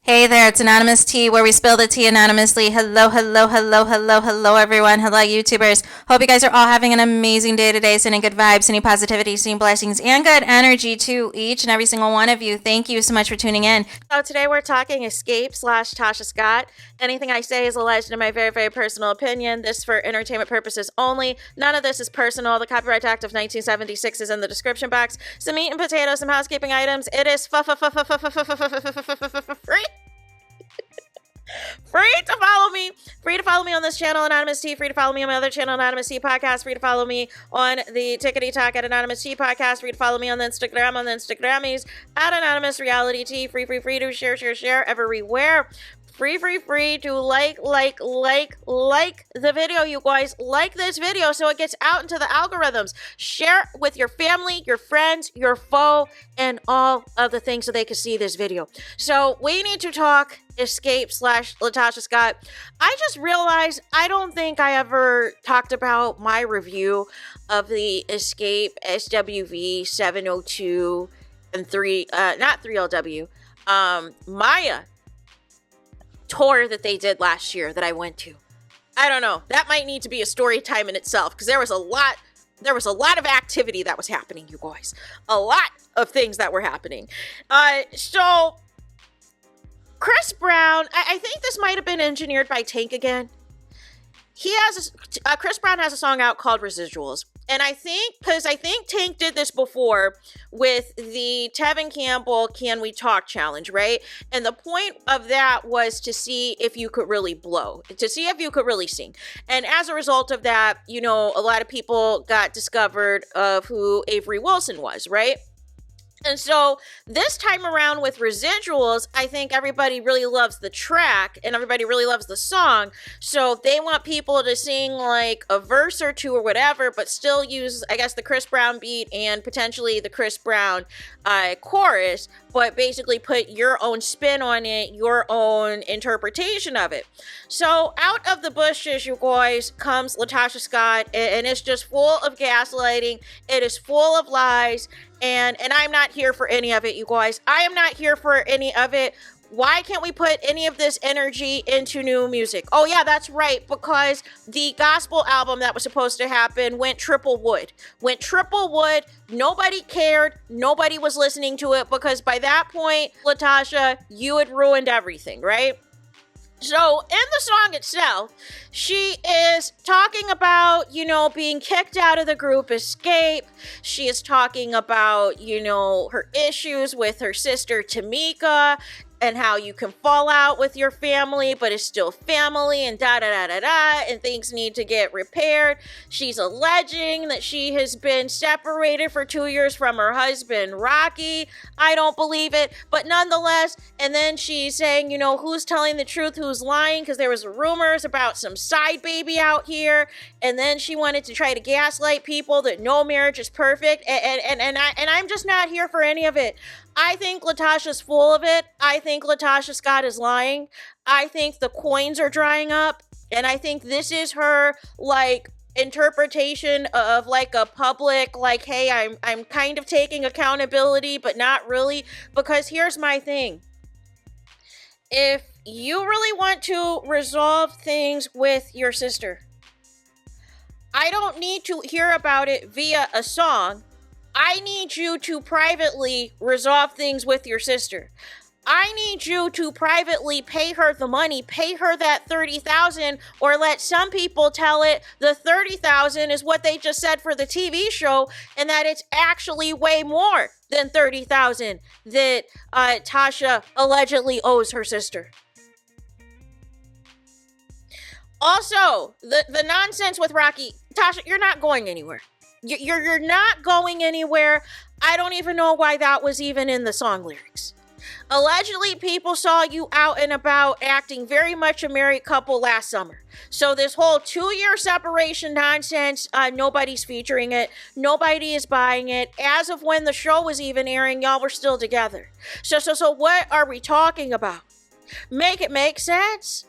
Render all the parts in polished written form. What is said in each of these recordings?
Hey there, it's Anonymous Tea, where we spill the tea anonymously. Hello, hello, hello, hello, hello, everyone. Hello, YouTubers. Hope you guys are all having an amazing day today, sending good vibes, sending positivity, sending blessings, and good energy to each and every single one of you. Thank you so much for tuning in. So today we're talking Escape / Tasha Scott. Anything I say is alleged in my very, very personal opinion. This for entertainment purposes only. None of this is personal. The Copyright Act of 1976 is in the description box. Some meat and potatoes, some housekeeping items. It is free. Free to follow me. Free to follow me on this channel, Anonymous Tea. Free to follow me on my other channel, Anonymous Tea Podcast. Free to follow me on the Tickety Talk at Anonymous Tea Podcast. Free to follow me on the Instagram, on the Instagrammies at Anonymous Reality Tea. Free to share everywhere. Free to like the video, you guys. Like this video so it gets out into the algorithms. Share with your family, your friends, your foe, and all of the things so they can see this video. So we need to talk Escape / Latasha Scott. I just realized I don't think I ever talked about my review of the Escape SWV 702 and 3, not 3LW, Maya tour that they did last year that I went to. I don't know. That might need to be a story time in itself, because there was a lot of activity that was happening, you guys. A lot of things that were happening. So Chris Brown, I think this might have been engineered by Tank again. He has Chris Brown has a song out called Residuals. And I think Tank did this before with the Tevin Campbell Can We Talk challenge, right? And the point of that was to see if you could really blow, to see if you could really sing. And as a result of that, you know, a lot of people got discovered of who Avery Wilson was, right? And so this time around with Residuals, I think everybody really loves the track and everybody really loves the song. So they want people to sing like a verse or two or whatever, but still use, I guess, the Chris Brown beat and potentially the Chris Brown chorus, but basically put your own spin on it, your own interpretation of it. So out of the bushes, you guys, comes Latasha Scott, and it's just full of gaslighting. It is full of lies. And I'm not here for any of it, you guys. I am not here for any of it. Why can't we put any of this energy into new music? Oh, yeah, that's right. Because the gospel album that was supposed to happen went triple wood. Nobody cared. Nobody was listening to it because by that point, Latasha, you had ruined everything, right? So in the song itself, she is talking about, you know, being kicked out of the group Escape. She is talking about, you know, her issues with her sister Tamika and how you can fall out with your family, but it's still family and and things need to get repaired. She's alleging that she has been separated for 2 years from her husband, Rocky. I don't believe it, but nonetheless, and then she's saying, you know, who's telling the truth, who's lying, because there was rumors about some side baby out here, and then she wanted to try to gaslight people that no marriage is perfect, and I'm just not here for any of it. I think Latasha's full of it. I think Latasha Scott is lying. I think the coins are drying up. And I think this is her, like, interpretation of, like, a public, like, hey, I'm kind of taking accountability, but not really. Because here's my thing. If you really want to resolve things with your sister, I don't need to hear about it via a song. I need you to privately resolve things with your sister. I need you to privately pay her the money, pay her that $30,000, or let some people tell it the $30,000 is what they just said for the TV show, and that it's actually way more than $30,000 that Tasha allegedly owes her sister. Also, the nonsense with Rocky, Tasha, you're not going anywhere. You're not going anywhere. I don't even know why that was even in the song lyrics. Allegedly, people saw you out and about acting very much a married couple last summer. So this whole 2-year separation nonsense, nobody's featuring it. Nobody is buying it. As of when the show was even airing, y'all were still together. So what are we talking about? Make it make sense?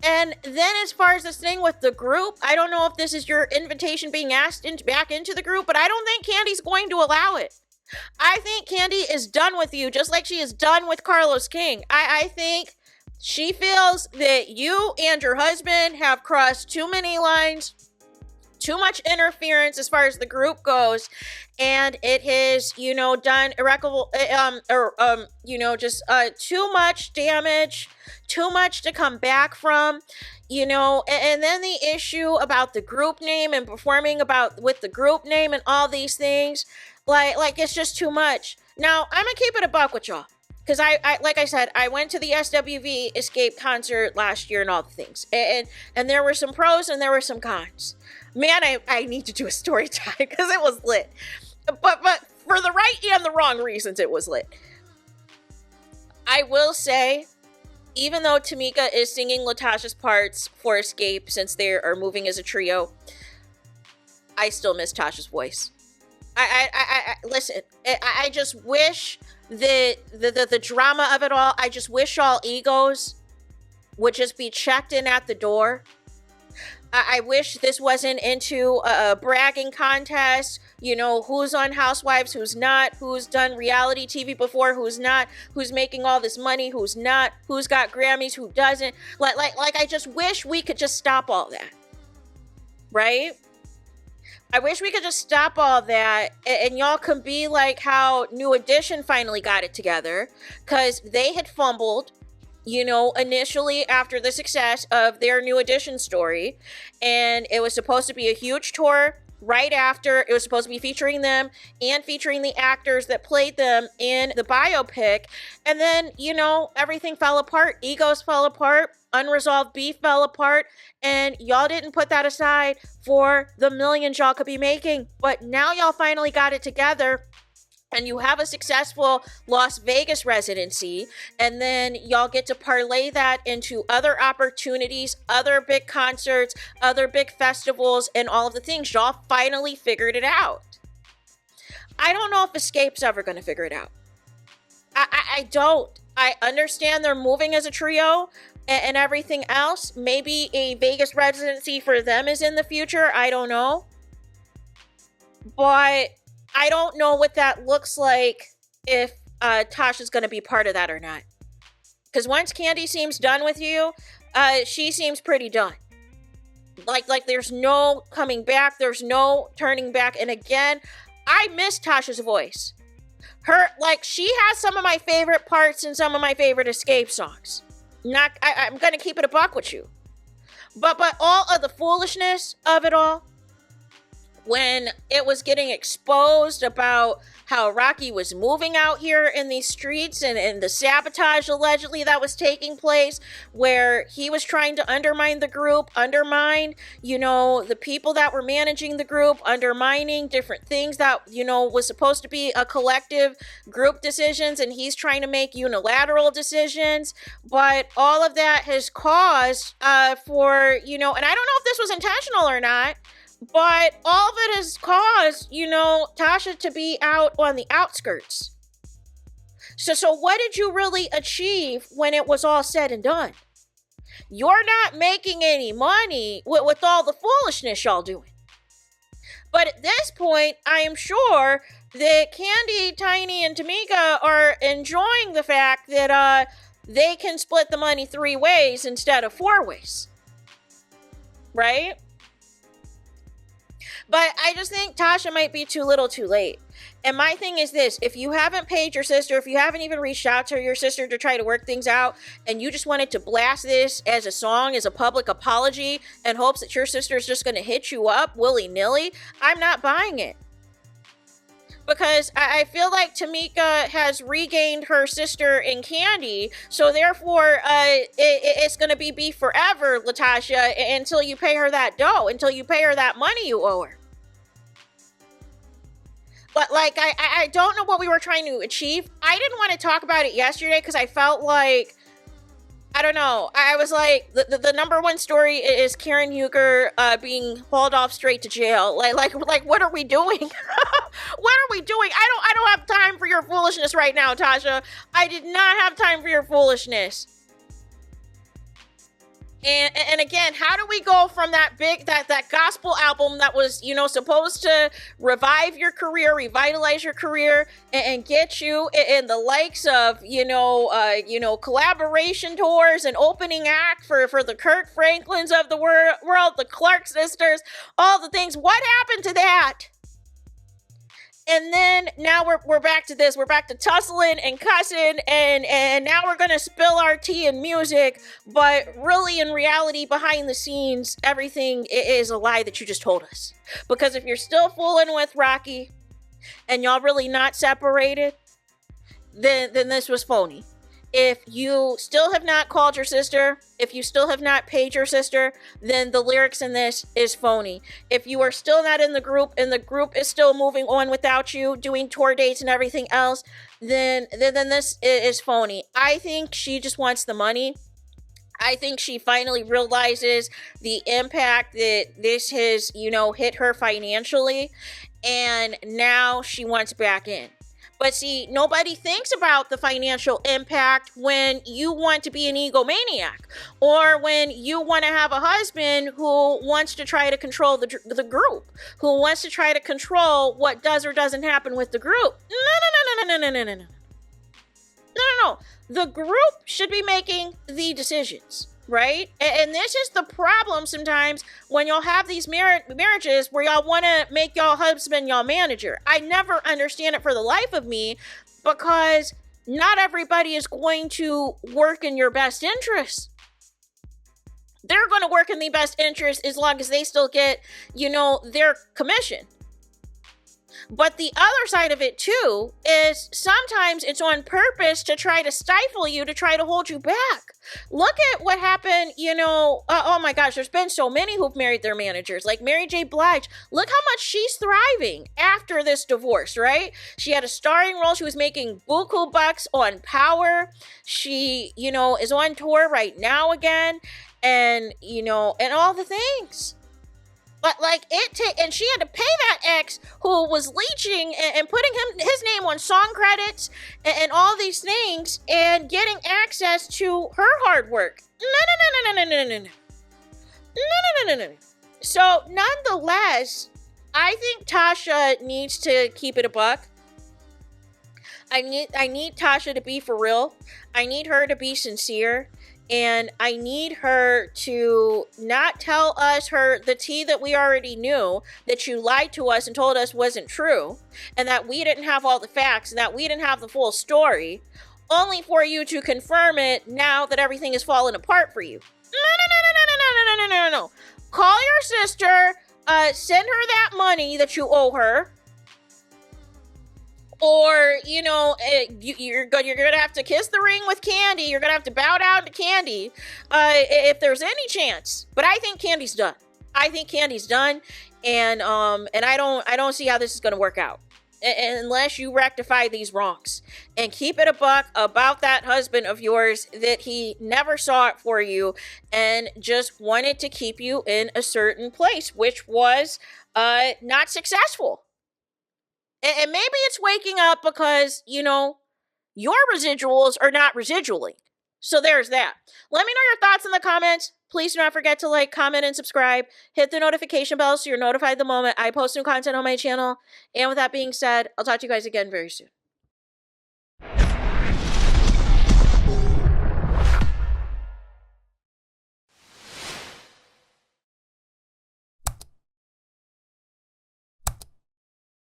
And then as far as this thing with the group, I don't know if this is your invitation being asked back into the group, but I don't think Candy's going to allow it. I think Candy is done with you, just like she is done with Carlos King. I think she feels that you and your husband have crossed too many lines, too much interference as far as the group goes, and it has, done irreparable, too much damage, too much to come back from, and then the issue about the group name and performing with the group name and all these things, like it's just too much. Now, I'm gonna keep it a buck with y'all. Because I like I said, I went to the SWV Escape concert last year and all the things. And there were some pros and there were some cons. Man, I need to do a story time because it was lit. But for the right and the wrong reasons, it was lit. I will say, even though Tamika is singing Latasha's parts for Escape since they are moving as a trio, I still miss Tasha's voice. I listen, I just wish that the drama of it all, I just wish all egos would just be checked in at the door. I wish this wasn't into a bragging contest, who's on Housewives, who's not, who's done reality TV before, who's not, who's making all this money, who's not, who's got Grammys, who doesn't. Like I just wish we could just stop all that. Right? I wish we could just stop all that and y'all can be like how New Edition finally got it together, because they had fumbled, initially after the success of their New Edition story, and it was supposed to be a huge tour right after. It was supposed to be featuring them and featuring the actors that played them in the biopic, and then, everything fell apart, egos fell apart, unresolved beef fell apart, and y'all didn't put that aside for the millions y'all could be making. But now y'all finally got it together, and you have a successful Las Vegas residency, and then y'all get to parlay that into other opportunities, other big concerts, other big festivals, and all of the things. Y'all finally figured it out. I don't know if Escape's ever going to figure it out. I don't. I understand they're moving as a trio and everything else. Maybe a Vegas residency for them is in the future. I don't know. But I don't know what that looks like, if Tasha's going to be part of that or not. Because once Candy seems done with you, she seems pretty done. Like there's no coming back. There's no turning back. And again, I miss Tasha's voice. She has some of my favorite parts in some of my favorite Escape songs. I'm going to keep it a buck with you. But all of the foolishness of it all, when it was getting exposed about how Rocky was moving out here in these streets and the sabotage allegedly that was taking place, where he was trying to undermine the group, undermine, the people that were managing the group, undermining different things that, was supposed to be a collective group decisions, and he's trying to make unilateral decisions. But all of that has caused for, and I don't know if this was intentional or not, but all of it has caused, Tasha to be out on the outskirts. So what did you really achieve when it was all said and done? You're not making any money with all the foolishness y'all doing. But at this point, I am sure that Candy, Tiny, and Tamika are enjoying the fact that they can split the money 3 ways instead of 4 ways. Right? But I just think Tasha might be too little too late. And my thing is this: if you haven't paid your sister, if you haven't even reached out to your sister to try to work things out, and you just wanted to blast this as a song, as a public apology, and hopes that your sister is just going to hit you up willy-nilly, I'm not buying it. Because I feel like Tamika has regained her sister in Candy, so therefore it's going to be beef forever, Latasha, until you pay her that dough, until you pay her that money you owe her. But I don't know what we were trying to achieve. I didn't want to talk about it yesterday because I felt like, I don't know. I was like, the number one story is Karen Huger being hauled off straight to jail. Like what are we doing? What are we doing? I don't have time for your foolishness right now, Tasha. I did not have time for your foolishness. And again, how do we go from that that gospel album that was, you know, supposed to revive your career, revitalize your career, and get you in the likes of, you know, collaboration tours and opening act for the Kirk Franklins of the world, the Clark sisters, all the things. What happened to that? And then now we're back to this. We're back to tussling and cussing, and now we're gonna spill our tea in music. But really, in reality, behind the scenes, everything is a lie that you just told us. Because if you're still fooling with Rocky, and y'all really not separated, then this was phony. If you still have not called your sister, if you still have not paid your sister, then the lyrics in this is phony. If you are still not in the group and the group is still moving on without you, doing tour dates and everything else, then this is phony. I think she just wants the money. I think she finally realizes the impact that this has, you know, hit her financially, and now she wants back in. But see, nobody thinks about the financial impact when you want to be an egomaniac, or when you want to have a husband who wants to try to control the group, who wants to try to control what does or doesn't happen with the group. No. The group should be making the decisions, right? And this is the problem sometimes when y'all have these marriages where y'all want to make y'all husband y'all manager. I never understand it for the life of me, because not everybody is going to work in your best interest. They're going to work in the best interest as long as they still get, you know, their commission. But the other side of it too is sometimes it's on purpose to try to stifle you, to try to hold you back. Look at what happened, you know, oh my gosh, there's been so many who've married their managers, like Mary J. Blige. Look how much she's thriving after this divorce, right? She had a starring role. She was making buku bucks on Power. She, you know, is on tour right now again, and, you know, and all the things. But like and she had to pay that ex who was leeching and putting his name on song credits and all these things, and getting access to her hard work. No. So nonetheless, I think Tasha needs to keep it a buck. I need Tasha to be for real. I need her to be sincere. And I need her to not tell us the tea that we already knew, that you lied to us and told us wasn't true, and that we didn't have all the facts, and that we didn't have the full story, only for you to confirm it now that everything is falling apart for you. No. Call your sister, send her that money that you owe her. Or, you know, you're going to have to kiss the ring with Candy. You're going to have to bow down to Candy if there's any chance. But I think Candy's done. And I don't see how this is going to work out unless you rectify these wrongs and keep it a buck about that husband of yours, that he never saw it for you and just wanted to keep you in a certain place, which was not successful. And maybe it's waking up because, you know, your residuals are not residualing. So there's that. Let me know your thoughts in the comments. Please do not forget to like, comment, and subscribe. Hit the notification bell so you're notified the moment I post new content on my channel. And with that being said, I'll talk to you guys again very soon.